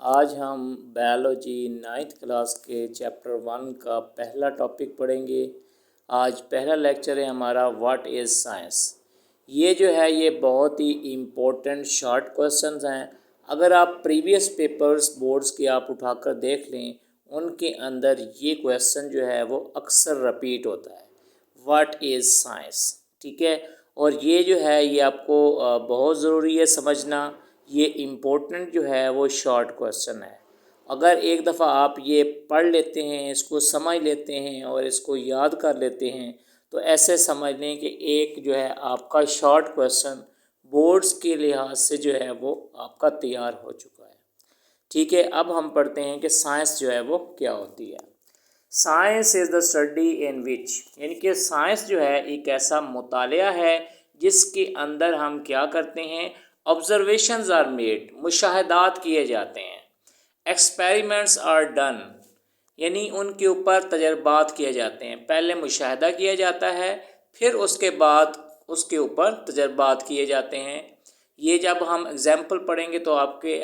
आज हम biology 9th class के चैप्टर 1 का पहला टॉपिक पढ़ेंगे। आज पहला लेक्चर है हमारा व्हाट इज़ साइंस। ये जो है ये बहुत ही इम्पोर्टेंट शॉर्ट क्वेश्चंस हैं। अगर आप प्रीवियस पेपर्स बोर्ड्स के आप उठाकर देख लें, उनके अंदर ये क्वेश्चन जो है वो अक्सर रिपीट होता है, व्हाट इज़ साइंस। ठीक है, और ये जो है ये आपको बहुत ज़रूरी है समझना। ये इम्पोर्टेंट जो है वो शॉर्ट क्वेश्चन है। अगर एक दफ़ा आप ये पढ़ लेते हैं, इसको समझ लेते हैं और इसको याद कर लेते हैं, तो ऐसे समझ लें कि एक जो है आपका शॉर्ट क्वेश्चन बोर्ड्स के लिहाज से जो है वो आपका तैयार हो चुका है। ठीक है, अब हम पढ़ते हैं कि साइंस जो है वो क्या होती है। Science is the study in which, यानी कि साइंस जो है एक ऐसा मुतालिया है जिसके अंदर हम क्या करते हैं, ऑब्जर्वेशंस आर मेड, मुशाहदात किए जाते हैं, एक्सपेरिमेंट्स आर डन, यानी उनके ऊपर तजर्बात किए जाते हैं। पहले मुशाहदा किया जाता है, फिर उसके बाद उसके ऊपर तजर्बात किए जाते हैं। ये जब हम एग्जाम्पल पढ़ेंगे तो आपके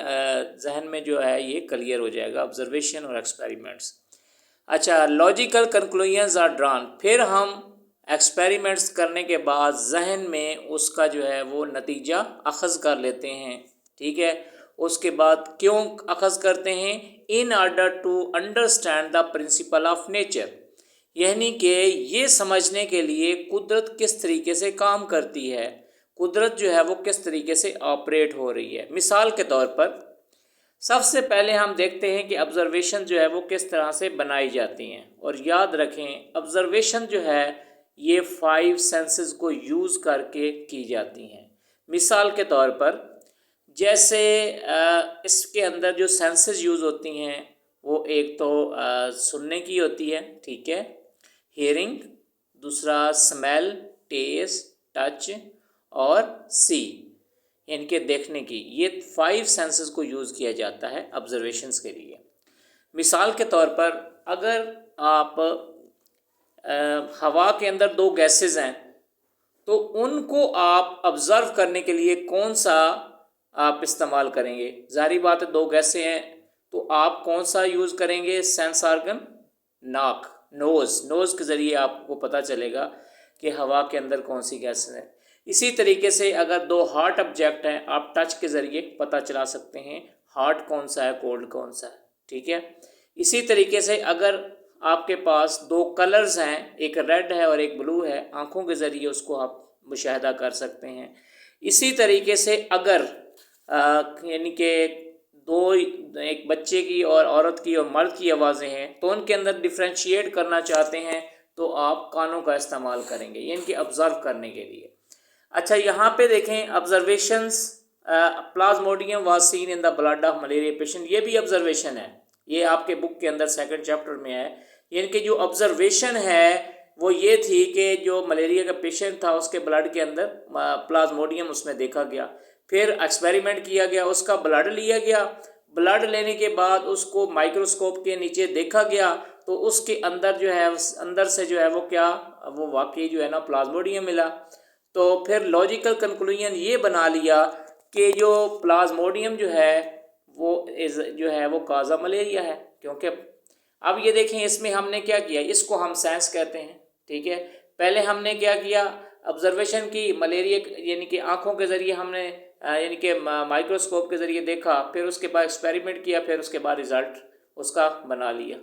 जहन में जो है ये क्लियर हो जाएगा, ऑब्जर्वेशन और एक्सपेरिमेंट्स। अच्छा, लॉजिकल कंक्लूजन्स आर ड्रॉन, फिर हम एक्सपेरिमेंट्स करने के बाद जहन में उसका जो है वो नतीजा अखज़ कर लेते हैं। ठीक है, उसके बाद क्यों अखज़ करते हैं, in order to understand the principle of nature, यानी कि ये समझने के लिए कुदरत किस तरीके से काम करती है, कुदरत जो है वो किस तरीके से ऑपरेट हो रही है। मिसाल के तौर पर सबसे पहले हम देखते हैं कि ऑब्जर्वेशन जो है वो किस तरह से बनाई जाती हैं। और याद रखें, ऑब्जर्वेशन जो है ये 5 सेंसेस को यूज़ करके की जाती हैं। मिसाल के तौर पर जैसे इसके अंदर जो सेंसेस यूज़ होती हैं वो एक तो सुनने की होती है, ठीक है, हियरिंग, दूसरा स्मेल, टेस्ट, टच और सी, इनके देखने की। ये 5 सेंसेस को यूज़ किया जाता है ऑब्जर्वेशंस के लिए। मिसाल के तौर पर अगर आप हवा के अंदर 2 गैसेस हैं तो उनको आप ऑब्ज़र्व करने के लिए कौन सा आप इस्तेमाल करेंगे। ज़ाहिर बात है 2 गैसें हैं तो आप कौन सा यूज़ करेंगे, सेंस ऑर्गन, नाक, नोज़ के ज़रिए आपको पता चलेगा कि हवा के अंदर कौन सी गैसें हैं। इसी तरीके से अगर 2 हॉट ऑब्जेक्ट हैं, आप टच के ज़रिए पता चला सकते हैं हॉट कौन सा है, कोल्ड कौन सा है। ठीक है, इसी तरीके से अगर आपके पास 2 कलर्स हैं, एक रेड है और एक ब्लू है, आँखों के ज़रिए उसको आप मुशाहदा कर सकते हैं। इसी तरीके से अगर यानी कि एक बच्चे की और औरत की और मर्द की आवाज़ें हैं तो उनके अंदर डिफ्रेंशिएट करना चाहते हैं तो आप कानों का इस्तेमाल करेंगे इनके ऑब्ज़र्व करने के लिए। अच्छा, यहाँ पे देखें observations, Plasmodium was seen in the blood of malaria patient, ये भी ऑब्जर्वेशन है। ये आपके बुक के अंदर 2nd चैप्टर में है। इनकी जो ऑब्जर्वेशन है वो ये थी कि जो मलेरिया का पेशेंट था उसके ब्लड के अंदर प्लाज्मोडियम उसमें देखा गया। फिर एक्सपेरिमेंट किया गया, उसका ब्लड लिया गया, ब्लड लेने के बाद उसको माइक्रोस्कोप के नीचे देखा गया तो उसके अंदर जो है अंदर से जो है वो क्या, वो वाकई जो है ना प्लाज्मोडियम मिला। तो फिर लॉजिकल कंक्लूजन ये बना लिया कि जो प्लाज्मोडियम जो है वो जो है वो काज़ा मलेरिया है। क्योंकि अब ये देखें इसमें हमने क्या किया, इसको हम साइंस कहते हैं। ठीक है, पहले हमने क्या किया, ऑब्जर्वेशन की, मलेरिया यानी कि आँखों के ज़रिए हमने यानी कि माइक्रोस्कोप के ज़रिए देखा, फिर उसके बाद एक्सपेरिमेंट किया, फिर उसके बाद रिज़ल्ट उसका बना लिया।